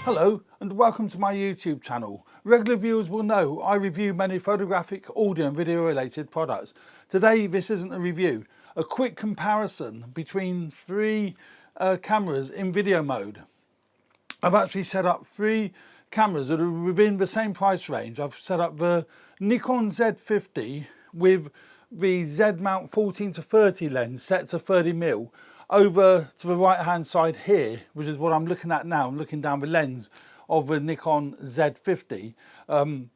Hello and welcome to my YouTube channel. Regular viewers will know I review many photographic, audio and video related products. Today this isn't a review, a quick comparison between three cameras in video mode. I've actually set up three cameras that are within the same price range. I've set up the Nikon Z50 with the Z mount 14 to 30 lens set to 30mm over to the right hand side here, which is what I'm looking at now. I'm looking down the lens of the Nikon Z50 and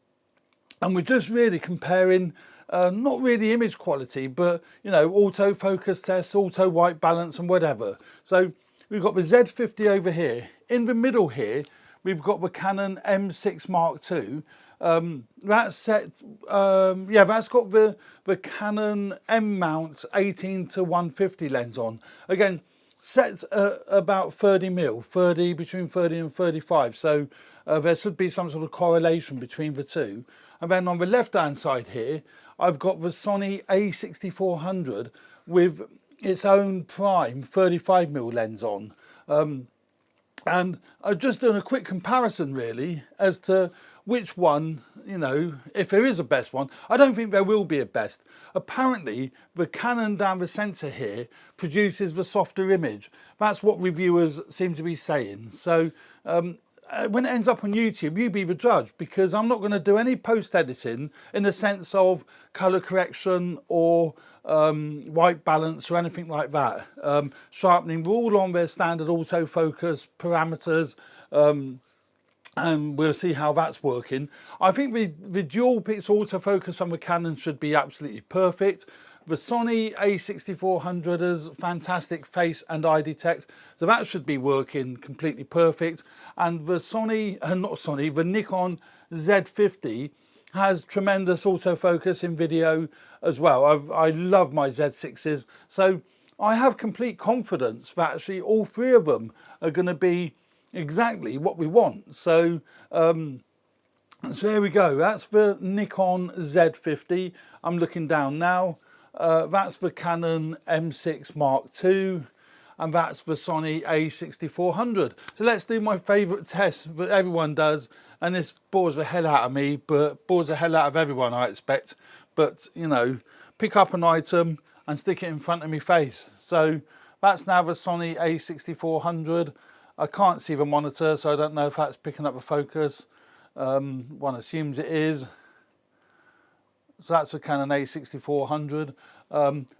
we're just really comparing not really image quality, but you know, autofocus tests, auto white balance and whatever. So we've got the Z50 over here. In the middle here we've got the Canon M6 Mark II. That's set, that's got the Canon M mount 18 to 150 lens on. Again, set about 30mm, between 30 and 35. So there should be some sort of correlation between the two. And then on the left hand side here, I've got the Sony a6400 with its own prime 35mm lens on. And I've just done a quick comparison really as to which one, you know, if there is a best one. I don't think there will be a best. Apparently the Canon down the centre here produces the softer image. That's what reviewers seem to be saying. So when it ends up on YouTube, you be the judge, because I'm not going to do any post editing in the sense of colour correction or white balance or anything like that. Sharpening, we're all on their standard autofocus parameters, and we'll see how that's working. I think the dual pixel autofocus on the Canon should be absolutely perfect. The Sony a6400 has fantastic face and eye detect, so that should be working completely perfect. And the the Nikon Z50 has tremendous autofocus in video as well. I love my Z6s, so I have complete confidence that actually all three of them are going to be exactly what we want. So so there we go. That's the Nikon Z50. I'm looking down now. That's the Canon M6 Mark II, and that's the Sony a6400. So let's do my favourite test that everyone does, and this bores the hell out of me, but bores the hell out of everyone, I expect. But you know, pick up an item and stick it in front of my face. So that's now the Sony a6400. I can't see the monitor, so I don't know if that's picking up the focus. One assumes it is. So that's a Canon a6400.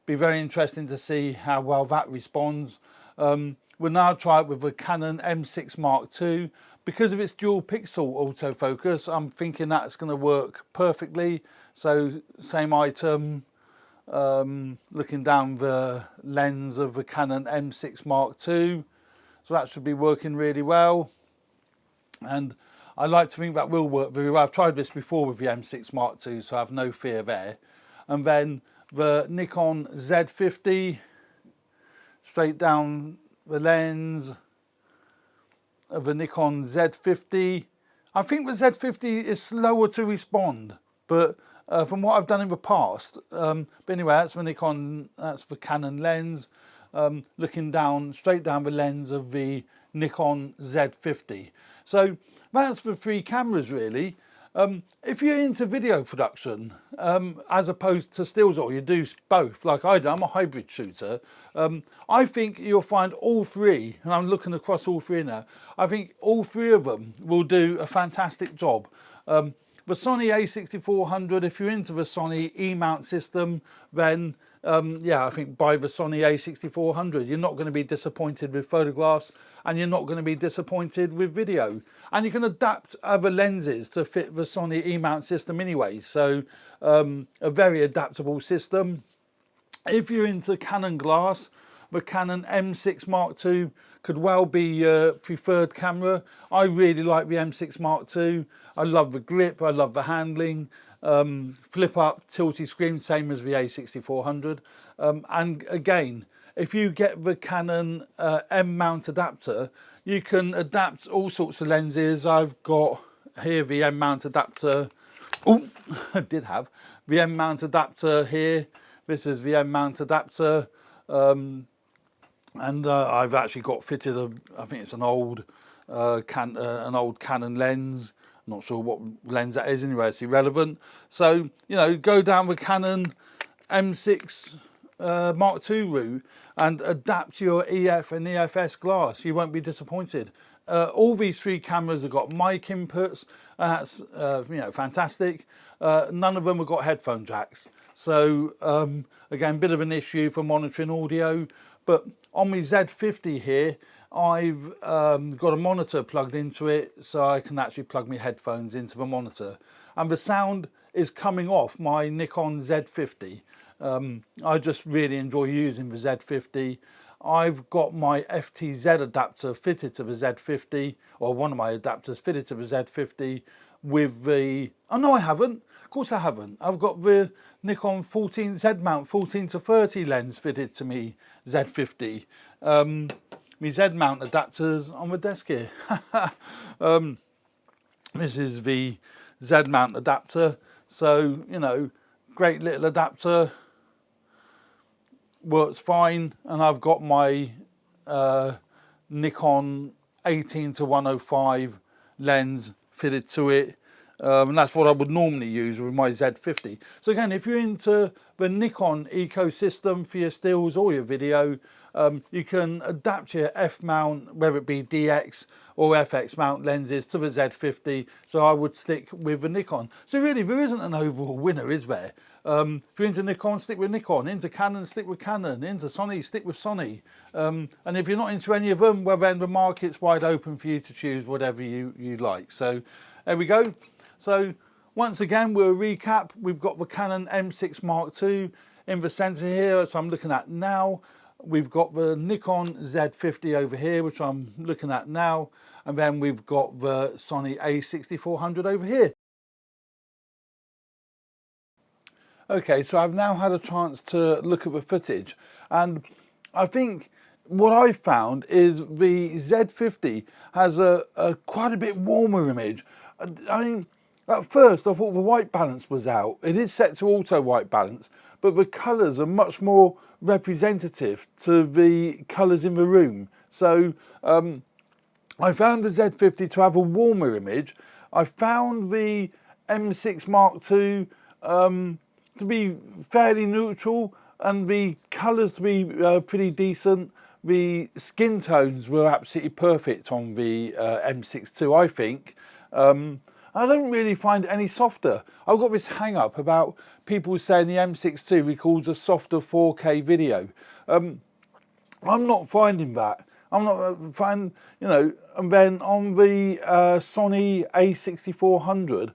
Be very interesting to see how well that responds. We'll now try it with the Canon M6 Mark II. Because of its dual pixel autofocus, I'm thinking that's going to work perfectly. So same item, looking down the lens of the Canon M6 Mark II. So that should be working really well. And I like to think that will work very well. I've tried this before with the M6 Mark II, so I have no fear there. And then the Nikon Z50, straight down the lens of the Nikon Z50. I think the Z50 is slower to respond, but from what I've done in the past. But anyway, that's the Nikon, that's the Canon lens. Looking down, straight down the lens of the Nikon Z50. So that's the three cameras really. If you're into video production, as opposed to stills, or you do both like I do, I'm a hybrid shooter, I think you'll find all three, and I'm looking across all three now, I think all three of them will do a fantastic job. The Sony a6400, if you're into the Sony E-mount system, then yeah, I think buy the Sony a6400. You're not going to be disappointed with photographs, and you're not going to be disappointed with video. And you can adapt other lenses to fit the Sony E-mount system anyway. So a very adaptable system. If you're into Canon glass, the Canon M6 Mark II could well be your preferred camera. I really like the M6 Mark II. I love the grip, I love the handling. Flip up, tilty screen, same as the a6400. And again, if you get the Canon M mount adapter, you can adapt all sorts of lenses. I've got here the M mount adapter. Oh, I did have the M mount adapter here. This is the M mount adapter. And I've actually got fitted I think it's an old an old Canon lens. Not sure what lens that is anyway, it's irrelevant. So, you know, go down the Canon M6 Mark II route and adapt your EF and EFS glass. You won't be disappointed. All these three cameras have got mic inputs, and that's you know, fantastic. None of them have got headphone jacks. So again, bit of an issue for monitoring audio. But on my Z50 here, I've got a monitor plugged into it, so I can actually plug my headphones into the monitor. And the sound is coming off my Nikon Z50. I just really enjoy using the Z50. I've got my FTZ adapter fitted to the Z50, or one of my adapters fitted to the Z50 with the... Oh no, I haven't. Of course I haven't. I've got the Nikon Z mount 14 to 30 lens fitted to me Z50. My Z mount adapters on the desk here. This is the Z mount adapter. So, you know, great little adapter. Works fine, and I've got my Nikon 18 to 105 lens fitted to it, and that's what I would normally use with my Z50. So again, if you're into the Nikon ecosystem for your stills or your video, you can adapt your F mount, whether it be DX or FX mount lenses, to the Z50. So I would stick with the Nikon. So really, there isn't an overall winner, is there? If you're into Nikon, stick with Nikon. Into Canon, stick with Canon. Into Sony, stick with Sony. And if you're not into any of them, well then the market's wide open for you to choose whatever you like. So there we go. So once again, we'll recap. We've got the Canon M6 Mark II in the center here, so I'm looking at now. We've got the Nikon Z50 over here, which I'm looking at now. And then we've got the Sony a6400 over here. Okay, so I've now had a chance to look at the footage, and I think what I've found is the Z50 has a quite a bit warmer image. I mean, at first I thought the white balance was out. It is set to auto white balance, but the colours are much more representative to the colours in the room. So I found the Z50 to have a warmer image. I found the M6 Mark II to be fairly neutral, and the colours to be pretty decent. The skin tones were absolutely perfect on the M6II, I think. I don't really find it any softer. I've got this hang up about people saying the M6II records a softer 4K video. I'm not finding that. I'm not finding, you know, and then on the Sony a6400,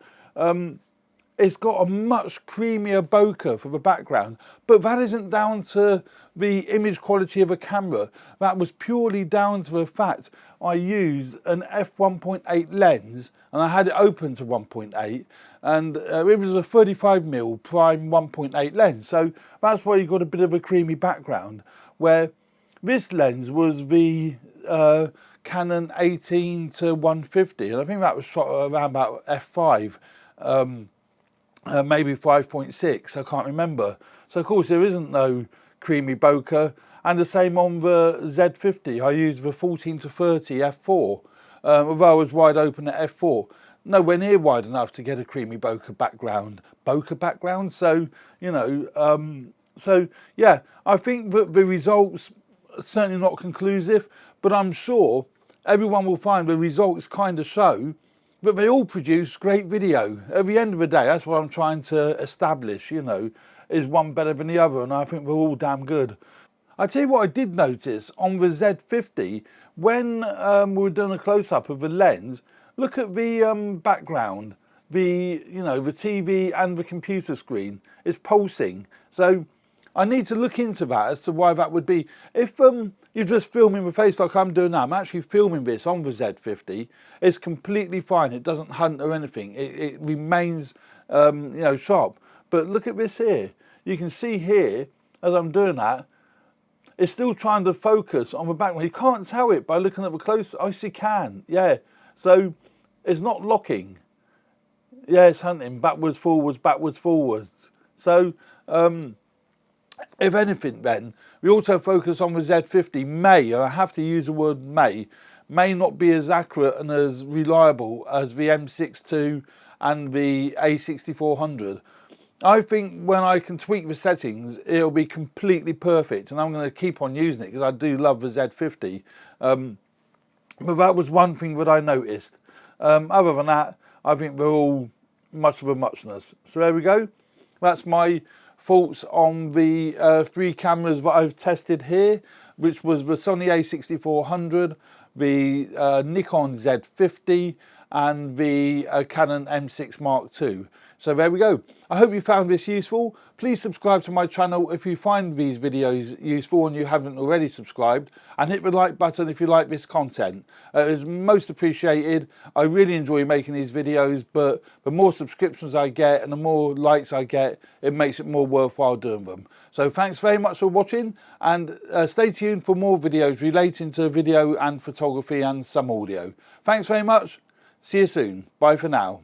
it's got a much creamier bokeh for the background, but that isn't down to the image quality of the camera. That was purely down to the fact I used an f1.8 lens, and I had it open to 1.8, and it was a 35mm prime 1.8 lens. So that's why you got a bit of a creamy background, where this lens was the Canon 18 to 150, and I think that was shot around about f5. Maybe 5.6, I can't remember. So of course there isn't no creamy bokeh, and the same on the Z50. I used the 14 to 30 f4, although I was wide open at f4. Nowhere near wide enough to get a creamy bokeh background. So, you know, so yeah, I think that the results are certainly not conclusive, but I'm sure everyone will find the results kind of show but they all produce great video. At the end of the day, that's what I'm trying to establish, you know, is one better than the other, and I think they're all damn good. I tell you what I did notice on the Z50, when we were doing a close-up of the lens, look at the background, the TV and the computer screen is pulsing. So I need to look into that as to why that would be. If you're just filming the face like I'm doing now, I'm actually filming this on the Z50, it's completely fine. It doesn't hunt or anything. It remains sharp. But look at this here. You can see here, as I'm doing that, it's still trying to focus on the background. You can't tell it by looking at the close. Oh, yes, you can. Yeah. So it's not locking. Yeah, it's hunting backwards, forwards. So if anything, then the autofocus on the Z50 may, and I have to use the word may may not be as accurate and as reliable as the M6II and the a6400. I think when I can tweak the settings, it'll be completely perfect, and I'm going to keep on using it because I do love the Z50. But that was one thing that I noticed. Other than that, I think they're all much of a muchness. So there we go. That's my thoughts on the 3 cameras that I've tested here, which was the Sony a6400, the Nikon Z50 and the Canon M6 Mark II. So there we go. I hope you found this useful. Please subscribe to my channel if you find these videos useful and you haven't already subscribed, and hit the like button if you like this content. It's most appreciated. I really enjoy making these videos, but the more subscriptions I get and the more likes I get, it makes it more worthwhile doing them. So thanks very much for watching, and stay tuned for more videos relating to video and photography and some audio. Thanks very much. See you soon. Bye for now.